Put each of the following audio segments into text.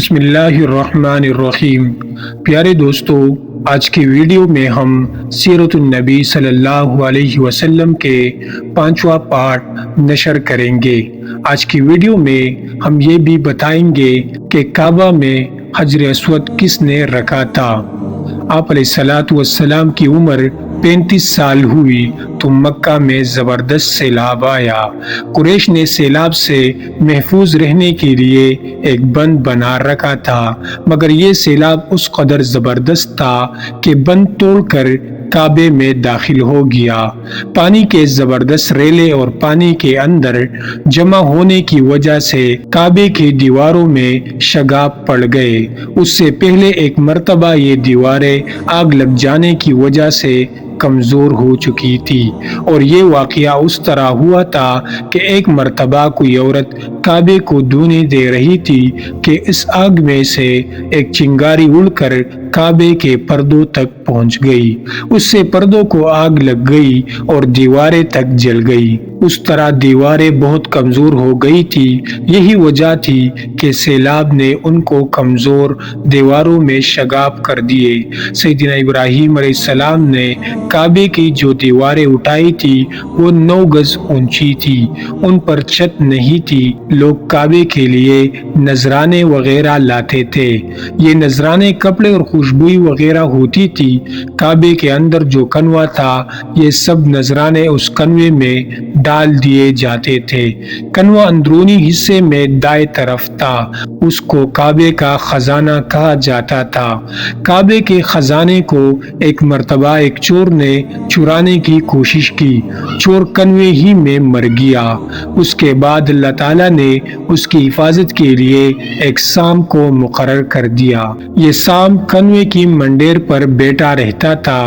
بسم اللہ الرحمن الرحیم۔ پیارے دوستو، آج کی ویڈیو میں ہم سیرت النبی صلی اللہ علیہ وسلم کے 5واں پارٹ نشر کریں گے۔ آج کی ویڈیو میں ہم یہ بھی بتائیں گے کہ کعبہ میں حجر اسود کس نے رکھا تھا۔ آپ علیہ الصلوۃ والسلام کی عمر 35 سال ہوئی تو مکہ میں زبردست سیلاب آیا۔ قریش نے سیلاب سے محفوظ رہنے کے لیے ایک بند بنا رکھا تھا، مگر یہ سیلاب اس قدر زبردست تھا کہ بند توڑ کر کعبے میں داخل ہو گیا۔ پانی کے زبردست ریلے اور پانی کے اندر جمع ہونے کی وجہ سے کعبے کی دیواروں میں شگاف پڑ گئے۔ اس سے پہلے ایک مرتبہ یہ دیواریں آگ لگ جانے کی وجہ سے کمزور ہو چکی تھی، اور یہ واقعہ اس طرح ہوا تھا کہ ایک مرتبہ کوئی عورت کعبے کو دھونے دے رہی تھی کہ اس آگ میں سے ایک چنگاری اڑ کر کعبے کے پردوں تک پہنچ گئی۔ اس سے پردوں کو آگ لگ گئی اور دیواریں تک جل گئی۔ اس طرح دیواریں بہت کمزور ہو گئی تھی۔ یہی وجہ تھی کہ سیلاب نے ان کو کمزور دیواروں میں شگاف کر دیے۔ سیدنا ابراہیم علیہ السلام نے کعبے کی جو دیواریں اٹھائی تھی وہ 9 گز اونچی تھی، ان پر چھت نہیں تھی۔ لوگ کعبے کے لیے نذرانے وغیرہ لاتے تھے۔ یہ نذرانے کپڑے اور خوشبوئی وغیرہ ہوتی تھی۔ کعبے کے اندر جو کنواں تھا، یہ سب نذرانے اس کنویں میں ڈال دیے جاتے تھے۔ کنواں اندرونی حصے میں دائیں طرف تھا، اس کو کعبے کا خزانہ کہا جاتا تھا۔ کعبے کے خزانے کو ایک مرتبہ ایک چور نے چرانے کی کوشش کی۔ چور کنویں ہی میں مر گیا۔ اس کے بعد اللہ تعالیٰ نے اس کی حفاظت کے لیے ایک سام کو مقرر کر دیا۔ یہ سام کنویں کی منڈیر پر بیٹھا رہتا تھا،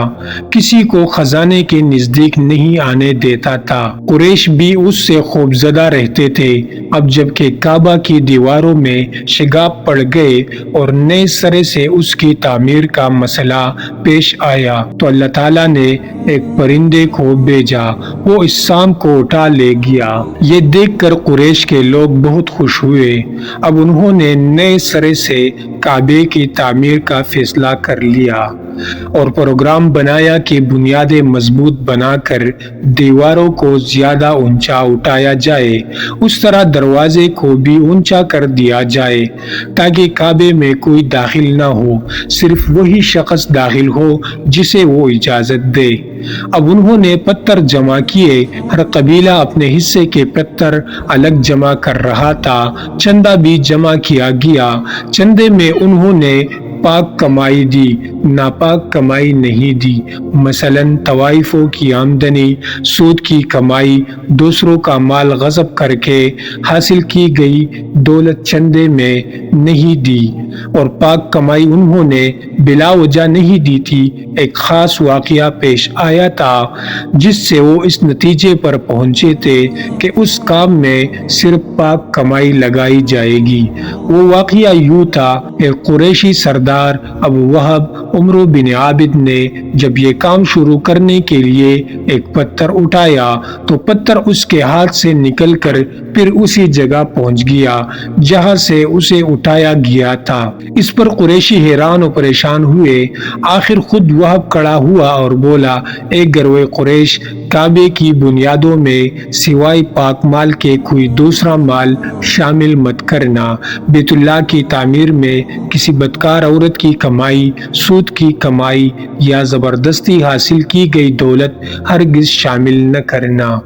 کسی کو خزانے کے نزدیک نہیں آنے دیتا تھا۔ قریش بھی اس سے خوف زدہ رہتے تھے۔ اب جب کہ کعبہ کی دیواروں میں شگاف پڑ گئے اور نئے سرے سے اس کی تعمیر کا مسئلہ پیش آیا تو اللہ تعالیٰ نے ایک پرندے کو بھیجا، وہ اس سام کو اٹھا لے گیا۔ یہ دیکھ کر قریش کے لوگ بہت خوش ہوئے۔ اب انہوں نے نئے سرے سے کعبے کی تعمیر کا فیصلہ کر لیا اور پروگرام بنایا کہ بنیادیں مضبوط بنا کر دیواروں کو زیادہ اونچا اٹھایا جائے، اس طرح دروازے کو بھی اونچا کر دیا جائے تاکہ کعبے میں کوئی داخل نہ ہو، صرف وہی شخص داخل ہو جسے وہ اجازت دے۔ اب انہوں نے پتھر جمع کیے، ہر قبیلہ اپنے حصے کے پتھر الگ جمع کر رہا تھا۔ چندہ بھی جمع کیا گیا۔ چندے میں انہوں نے پاک کمائی دی، ناپاک کمائی نہیں دی۔ مثلاً طوائفوں کی آمدنی، سود کی کمائی، دوسروں کا مال غصب کر کے حاصل کی گئی دولت چندے میں نہیں دی، اور پاک کمائی انہوں نے بلا وجہ نہیں دی تھی۔ ایک خاص واقعہ پیش آیا تھا جس سے وہ اس نتیجے پر پہنچے تھے کہ اس کام میں صرف پاک کمائی لگائی جائے گی۔ وہ واقعہ یوں تھا کہ قریشی سردار ابو وہب عمرو بن عابد نے جب یہ کام شروع کرنے کے لیے ایک پتھر اٹھایا تو پتھر اس کے ہاتھ سے نکل کر پھر اسی جگہ پہنچ گیا جہاں سے اسے اٹھایا گیا تھا۔ اس پر قریشی حیران و پریشان ہوئے۔ آخر خود وہب کھڑا ہوا اور بولا، اے گروہ قریش، کعبے کی بنیادوں میں سوائے پاک مال کے کوئی دوسرا مال شامل مت کرنا۔ بیت اللہ کی تعمیر میں کسی بدکار عورت کی کمائی، سود کی کمائی یا زبردستی حاصل کی گئی دولت ہرگز شامل نہ کرنا۔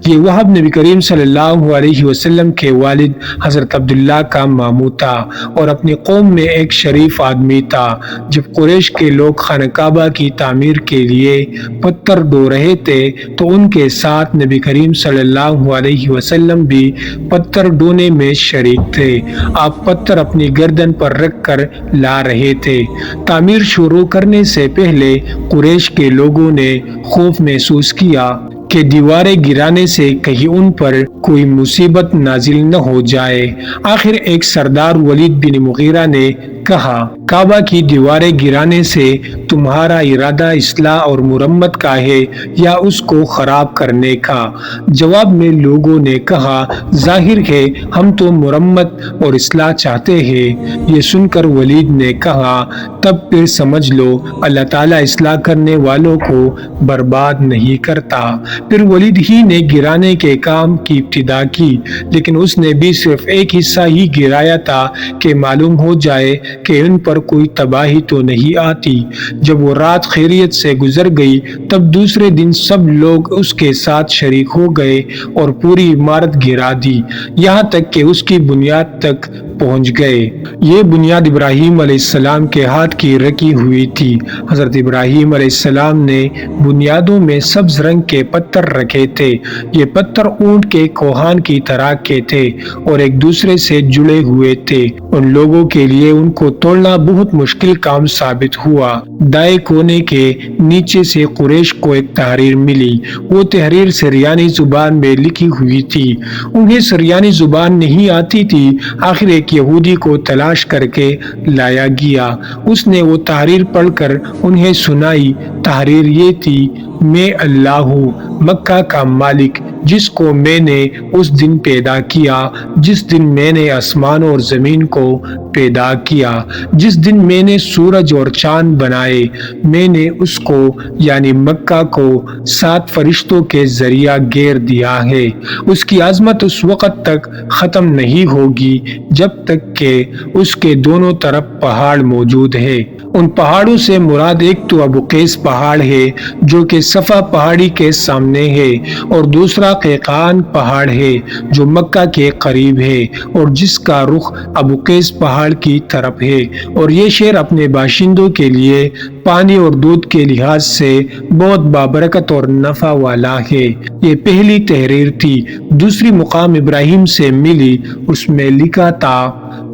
یہ وہب نبی کریم صلی اللہ علیہ وسلم کے والد حضرت عبداللہ کا ماموں تھا اور اپنی قوم میں ایک شریف آدمی تھا۔ جب قریش کے لوگ خانہ کعبہ کی تعمیر کے لیے پتھر ڈھو رہے تھے تو ان کے ساتھ نبی کریم صلی اللہ علیہ وسلم بھی پتھر ڈھونے میں شریک تھے۔ آپ پتھر اپنی گردن پر رکھ کر لا رہے تھے۔ تعمیر شروع کرنے سے پہلے قریش کے لوگوں نے خوف محسوس کیا کہ دیواریں گرانے سے کہیں ان پر کوئی مصیبت نازل نہ ہو جائے۔ آخر ایک سردار ولید بن مغیرہ نے کہا، کعبہ کی دیواریں گرانے سے تمہارا ارادہ اصلاح اور مرمت کا ہے یا اس کو خراب کرنے کا؟ جواب میں لوگوں نے کہا، ظاہر ہے ہم تو مرمت اور اصلاح چاہتے ہیں۔ یہ سن کر ولید نے کہا، تب پھر سمجھ لو اللہ تعالیٰ اصلاح کرنے والوں کو برباد نہیں کرتا۔ پھر ولید ہی نے گرانے کے کام کی ابتدا کی، لیکن اس نے بھی صرف ایک حصہ ہی گرایا تھا کہ معلوم ہو جائے کہ ان پر کوئی تباہی تو نہیں آتی۔ جب وہ رات خیریت سے گزر گئی تب دوسرے دن سب لوگ اس کے ساتھ شریک ہو گئے اور پوری عمارت گرا دی، یہاں تک کہ اس کی بنیاد تک پہنچ گئے۔ یہ بنیاد ابراہیم علیہ السلام کے ہاتھ کی رکھی ہوئی تھی۔ حضرت ابراہیم علیہ السلام نے بنیادوں میں سبز رنگ کے پتھر رکھے تھے۔ یہ پتھر اونٹ کے کوہان کی طرح کے تھے اور ایک دوسرے سے جڑے ہوئے تھے۔ ان لوگوں کے لیے ان کو توڑنا بہت مشکل کام ثابت ہوا۔ دائیں کونے کے نیچے سے قریش کو ایک تحریر ملی۔ وہ تحریر سریانی زبان میں لکھی ہوئی تھی۔ انہیں سریانی زبان نہیں آتی تھی۔ آخر ایک یہودی کو تلاش کر کے لایا گیا۔ اس نے وہ تحریر پڑھ کر انہیں سنائی۔ تحریر یہ تھی، میں اللہ ہوں، مکہ کا مالک، جس کو میں نے اس دن پیدا کیا جس دن میں نے آسمان اور زمین کو پیدا کیا، جس دن میں نے سورج اور چاند بنائے۔ میں نے اس کو یعنی مکہ کو 7 فرشتوں کے ذریعہ گھیر دیا ہے۔ اس کی عظمت اس وقت تک ختم نہیں ہوگی جب تک کہ اس کے دونوں طرف پہاڑ موجود ہے۔ ان پہاڑوں سے مراد ایک تو ابو قیس پہاڑ ہے جو کہ صفا پہاڑی کے سامنے ہے، اور دوسرا قیقان پہاڑ ہے جو مکہ کے قریب ہے اور جس کا رخ ابو قیس پہاڑ کی طرف ہے، اور یہ شہر اپنے باشندوں کے لیے پانی اور دودھ کے لحاظ سے بہت بابرکت اور نفع والا ہے۔ یہ پہلی تحریر تھی۔ دوسری مقام ابراہیم سے ملی، اس میں لکھا تھا،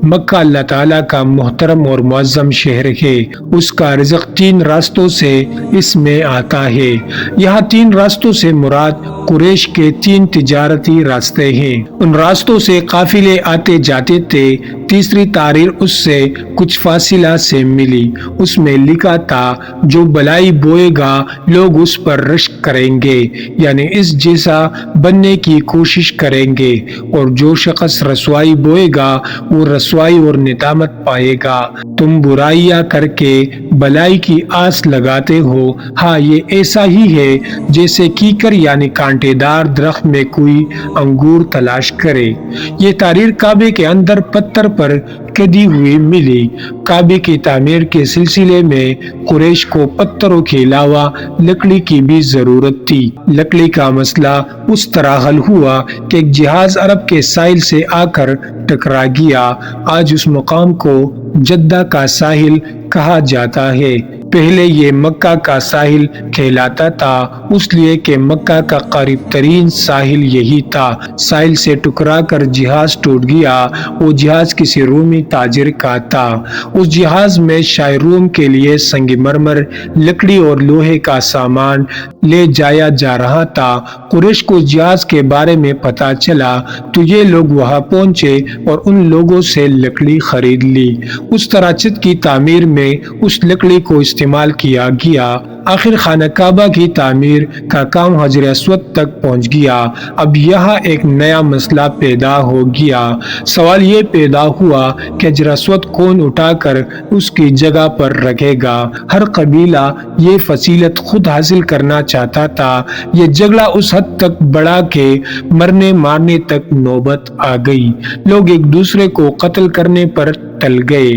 مکہ اللہ تعالیٰ کا محترم اور معظم شہر ہے، اس کا رزق 3 راستوں سے اس میں آتا ہے۔ یہاں 3 راستوں سے مراد قریش کے 3 تجارتی راستے ہیں۔ ان راستوں سے قافلے آتے جاتے تھے۔ تیسری تحریر اس سے کچھ فاصلہ سے ملی، اس میں لکھا تھا، جو بلائی بوئے گا لوگ اس پر رشک کریں گے، یعنی اس جیسا بننے کی کوشش کریں گے، اور جو شخص رسوائی بوئے گا وہ رسوائی اور ندامت پائے گا۔ تم برائیاں کر کے بلائی کی آس لگاتے ہو، ہاں یہ ایسا ہی ہے جیسے کیکر یعنی کانٹے دار درخت میں کوئی انگور تلاش کرے۔ یہ تحریر کعبے کے اندر پتھر پر کدی ہوئی ملی۔ کعبے کی تعمیر کے سلسلے میں قریش کو پتھروں کے علاوہ لکڑی کی بھی ضرورت تھی۔ لکڑی کا مسئلہ اس طرح حل ہوا کہ ایک جہاز عرب کے ساحل سے آ کر ٹکرا گیا۔ آج اس مقام کو جدہ کا ساحل کہا جاتا ہے۔ پہلے یہ مکہ کا ساحل کہلاتا تھا، اس لیے کہ مکہ کا قریب ترین ساحل یہی تھا۔ ساحل سے ٹکرا کر جہاز ٹوٹ گیا۔ وہ جہاز کسی رومی تاجر کا تھا۔ اس جہاز میں شاہ روم کے لیے سنگ مرمر، لکڑی اور لوہے کا سامان لے جایا جا رہا تھا۔ قریش کو جہاز کے بارے میں پتہ چلا تو یہ لوگ وہاں پہنچے اور ان لوگوں سے لکڑی خرید لی۔ اس طرح چھت کی تعمیر میں اس لکڑی کو استعمال کیا گیا۔ آخر خانہ کعبہ کی تعمیر کا کام حجر اسود تک پہنچ گیا۔ اب یہاں ایک نیا مسئلہ پیدا ہو گیا۔ سوال یہ پیدا ہوا کہ حجر اسود کون اٹھا کر اس کی جگہ پر رکھے گا۔ ہر قبیلہ یہ فضیلت خود حاصل کرنا چاہتا تھا۔ یہ جھگڑا اس حد تک بڑھا کہ مرنے مارنے تک نوبت آ گئی۔ لوگ ایک دوسرے کو قتل کرنے پر ٹل گئے۔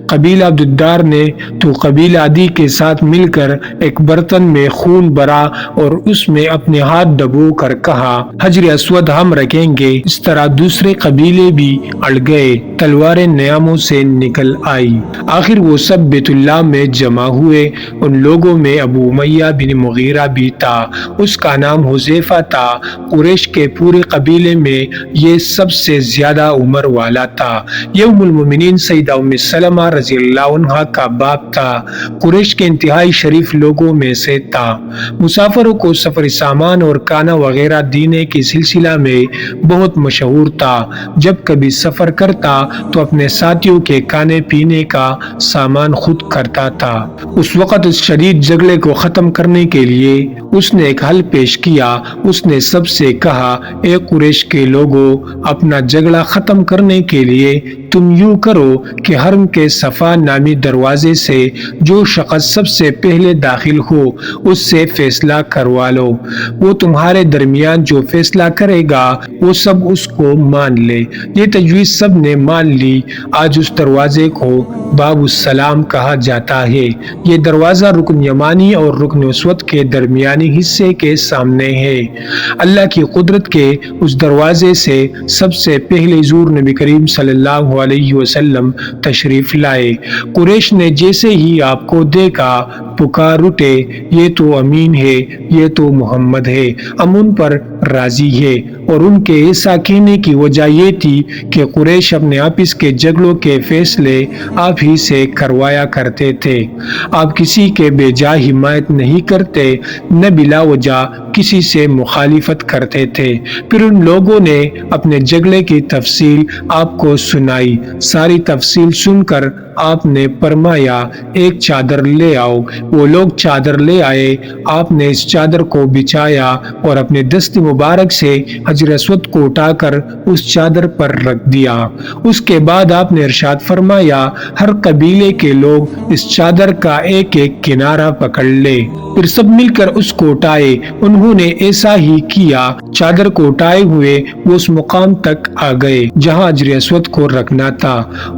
قبیلہ عبدالدار نے تو قبیلہ عدی کے ساتھ مل کر ایک برتن میں خون بھرا اور اس میں اپنے ہاتھ ڈبو کر کہا، حجر اسود ہم رکھیں گے۔ اس طرح دوسرے قبیلے بھی اڑ گئے۔ تلواریں نیاموں سے نکل آئی۔ آخر وہ سب بیت اللہ میں جمع ہوئے۔ ان لوگوں میں ابو امیہ بن مغیرہ بھی تھا، اس کا نام حذیفہ تھا۔ قریش کے پورے قبیلے میں یہ سب سے زیادہ عمر والا تھا۔ یہ ام المومنین سیدہ ام سلمہ امامہ رضی اللہ عنہ کا باپ تھا، قریش کے انتہائی شریف لوگوں میں سے تھا۔ مسافروں کو سفر سامان اور کھانا وغیرہ دینے کے سلسلہ میں بہت مشہور تھا۔ جب کبھی سفر کرتا تو اپنے ساتھیوں کے کھانے پینے کا سامان خود کرتا تھا۔ اس وقت اس شدید جھگڑے کو ختم کرنے کے لیے اس نے ایک حل پیش کیا۔ اس نے سب سے کہا، اے قریش کے لوگوں، اپنا جھگڑا ختم کرنے کے لیے تم یوں کرو کہ حرم کے صفا نامی دروازے سے جو شخص سب سے پہلے داخل ہو اس سے فیصلہ کروا لو۔ وہ تمہارے درمیان جو فیصلہ کرے گا وہ سب اس کو مان لے۔ یہ تجویز سب نے مان لی۔ آج اس دروازے کو باب السلام کہا جاتا ہے۔ یہ دروازہ رکن یمانی اور رکن اسود کے درمیانی حصے کے سامنے ہے۔ اللہ کی قدرت کے اس دروازے سے سب سے پہلے حضور نبی کریم صلی اللہ علیہ وسلم تشریف لائے۔ قریش نے جیسے ہی آپ کو دیکھا پکار اٹھے، یہ تو امین ہے، یہ تو محمد ہے، ہم ان پر راضی ہے۔ اور ان کے ایسا کہنے کی وجہ یہ تھی کہ قریش اپنے آپس کے جھگڑوں کے فیصلے آپ ہی سے کروایا کرتے تھے۔ آپ کسی کے بے جا حمایت نہیں کرتے، نہ بلا وجہ کسی سے مخالفت کرتے تھے۔ پھر ان لوگوں نے اپنے جھگڑے کی تفصیل آپ کو سنائی۔ ساری تفصیل سن کر آپ نے فرمایا، ایک چادر لے آؤ۔ وہ لوگ چادر لے آئے۔ آپ نے اس چادر کو بچھایا اور اپنے دست مبارک سے حجر اسود کو اٹھا کر اس چادر پر رکھ دیا۔ اس کے بعد آپ نے ارشاد فرمایا، ہر قبیلے کے لوگ اس چادر کا ایک ایک کنارہ پکڑ لے۔ پھر سب مل کر اس کو اٹھائے۔ انہوں نے ایسا ہی کیا۔ چادر کو اٹھائے ہوئے وہ اس مقام تک آ گئے جہاں حجر اسود کو رکھنا تھا۔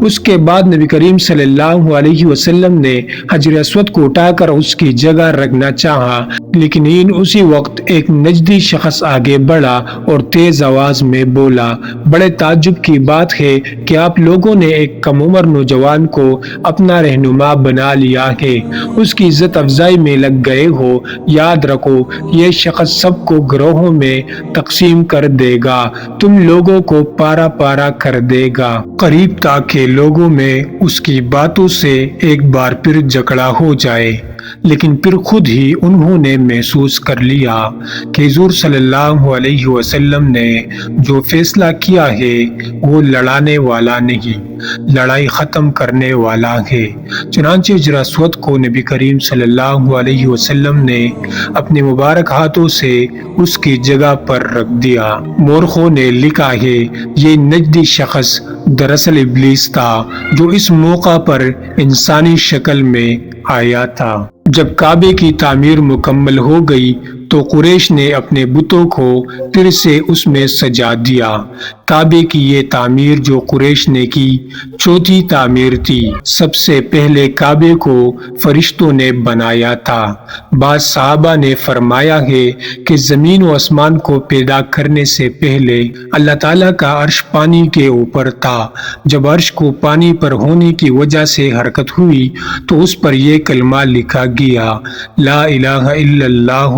اس کے بعد نبی کریم صلی اللہ علیہ وسلم نے حجر اسود کو اٹھا کر اس کی جگہ رکھنا چاہا، لیکن اسی وقت ایک نجدی شخص آگے بڑھا اور تیز آواز میں بولا، بڑے تعجب کی بات ہے کہ آپ لوگوں نے ایک کم عمر نوجوان کو اپنا رہنما بنا لیا ہے، اس کی عزت افزائی میں لگ گئے ہو۔ یاد رکھو، یہ شخص سب کو گروہوں میں تقسیم کر دے گا، تم لوگوں کو پارا پارا کر دے گا۔ قریب تھا کہ لوگوں میں اس کی باتوں سے ایک بار پھر جھگڑا ہو جائے، لیکن پھر خود ہی انہوں نے محسوس کر لیا کہ حضور صلی اللہ علیہ وسلم نے جو فیصلہ کیا ہے وہ لڑانے والا نہیں، لڑائی ختم کرنے والا ہے۔ چنانچہ حجر اسود کو نبی کریم صلی اللہ علیہ وسلم نے اپنے مبارک ہاتھوں سے اس کی جگہ پر رکھ دیا۔ مورخوں نے لکھا ہے، یہ نجدی شخص دراصل ابلیس تھا جو اس موقع پر انسانی شکل میں آیا تھا۔ جب کعبے کی تعمیر مکمل ہو گئی تو قریش نے اپنے بتوں کو پھر سے اس میں سجا دیا۔ کعبے کی یہ تعمیر جو قریش نے کی چوتھی تعمیر تھی۔ سب سے پہلے کعبے کو فرشتوں نے بنایا تھا۔ بعض صحابہ نے فرمایا ہے کہ زمین و آسمان کو پیدا کرنے سے پہلے اللہ تعالیٰ کا عرش پانی کے اوپر تھا۔ جب عرش کو پانی پر ہونے کی وجہ سے حرکت ہوئی تو اس پر یہ کلمہ لکھا گیا، لا الہ الا اللہ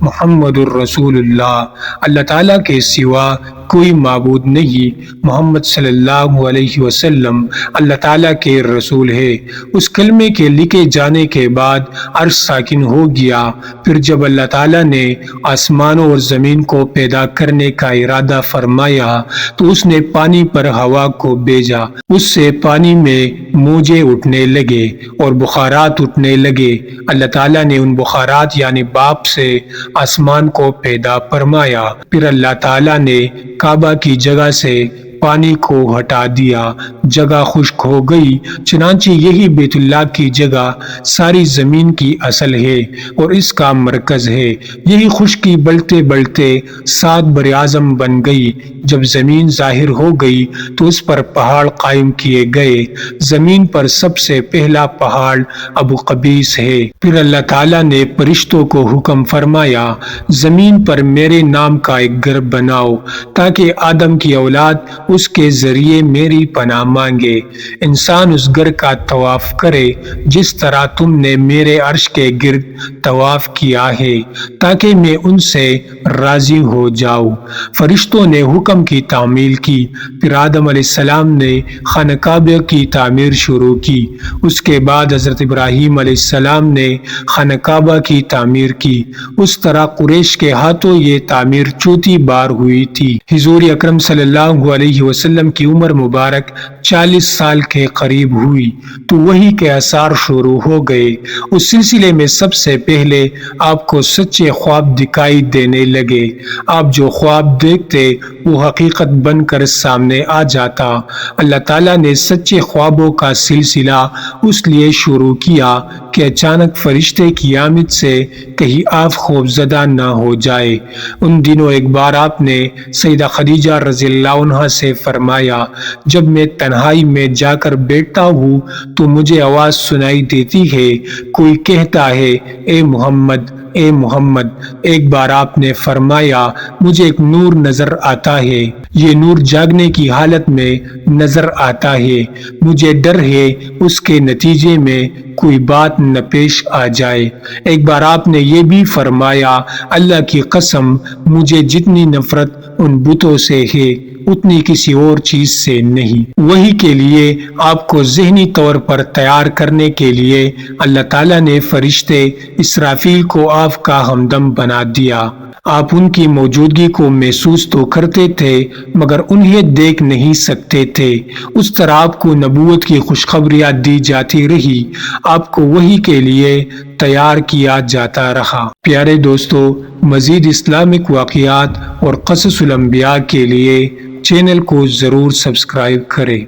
محمد الرسول اللہ، اللہ تعالیٰ کے سوا کوئی معبود نہیں، محمد صلی اللہ علیہ وسلم اللہ تعالیٰ کے رسول ہے۔ اس کلمے کے لکھے جانے کے بعد عرش ساکن ہو گیا۔ پھر جب اللہ تعالیٰ نے آسمانوں اور زمین کو پیدا کرنے کا ارادہ فرمایا تو اس نے پانی پر ہوا کو بھیجا، اس سے پانی میں موجیں اٹھنے لگے اور بخارات اٹھنے لگے۔ اللہ تعالیٰ نے ان بخارات یعنی بھاپ سے آسمان کو پیدا فرمایا۔ پھر اللہ تعالیٰ نے کعبہ کی جگہ سے پانی کو ہٹا دیا، جگہ خشک ہو گئی۔ چنانچہ یہی بیت اللہ کی جگہ ساری زمین کی اصل ہے اور اس کا مرکز ہے۔ یہی خشکی بڑھتے بڑھتے 7 بر اعظم بن گئی۔ جب زمین ظاہر ہو گئی تو اس پر پہاڑ قائم کیے گئے۔ زمین پر سب سے پہلا پہاڑ ابو قبیس ہے۔ پھر اللہ تعالیٰ نے فرشتوں کو حکم فرمایا، زمین پر میرے نام کا ایک گھر بناؤ تاکہ آدم کی اولاد اس کے ذریعے میری پناہ مانگے۔ انسان اس گھر کا طواف کرے جس طرح تم نے میرے عرش کے گرد طواف کیا ہے تاکہ میں ان سے راضی ہو جاؤں۔ فرشتوں نے حکم کی تعمیل کی، پھر آدم علیہ السلام نے خانہ کعبہ کی تعمیر شروع کی۔ اس کے بعد حضرت ابراہیم علیہ السلام نے خانہ کعبہ کی تعمیر کی۔ اس طرح قریش کے ہاتھوں یہ تعمیر چوتھی بار ہوئی تھی۔ حضور اکرم صلی اللہ علیہ وسلم کی عمر مبارک 40 سال کے قریب ہوئی تو وحی کے آثار شروع ہو گئے۔ اس سلسلے میں سب سے پہلے آپ کو سچے خواب دکھائی دینے لگے۔ آپ جو خواب دیکھتے وہ حقیقت بن کر سامنے آ جاتا۔ اللہ تعالیٰ نے سچے خوابوں کا سلسلہ اس لیے شروع کیا کہ اچانک فرشتے کی آمد سے کہیں آپ خوفزدہ نہ ہو جائے۔ ان دنوں ایک بار آپ نے سیدہ خدیجہ رضی اللہ عنہا سے فرمایا، جب میں تنہائی میں جا کر بیٹھتا ہوں تو مجھے آواز سنائی دیتی ہے، کوئی کہتا ہے اے محمد اے محمد۔ ایک بار آپ نے فرمایا مجھے ایک نور نظر آتا ہے، یہ نور جاگنے کی حالت میں نظر آتا ہے، مجھے ڈر ہے اس کے نتیجے میں کوئی بات نہ پیش آ جائے۔ ایک بار آپ نے یہ بھی فرمایا اللہ کی قسم مجھے جتنی نفرت ان بتوں سے ہے اتنی کسی اور چیز سے نہیں۔ وہی کے لیے آپ کو ذہنی طور پر تیار کرنے کے لیے اللہ تعالیٰ نے فرشتے اسرافیل کو آپ کا ہمدم بنا دیا۔ آپ ان کی موجودگی کو محسوس تو کرتے تھے مگر انہیں دیکھ نہیں سکتے تھے۔ اس طرح آپ کو نبوت کی خوشخبریاں دی جاتی رہی، آپ کو وحی کے لیے تیار کیا جاتا رہا۔ پیارے دوستو، مزید اسلامک واقعات اور قصص الانبیاء کے لیے چینل کو ضرور سبسکرائب کریں۔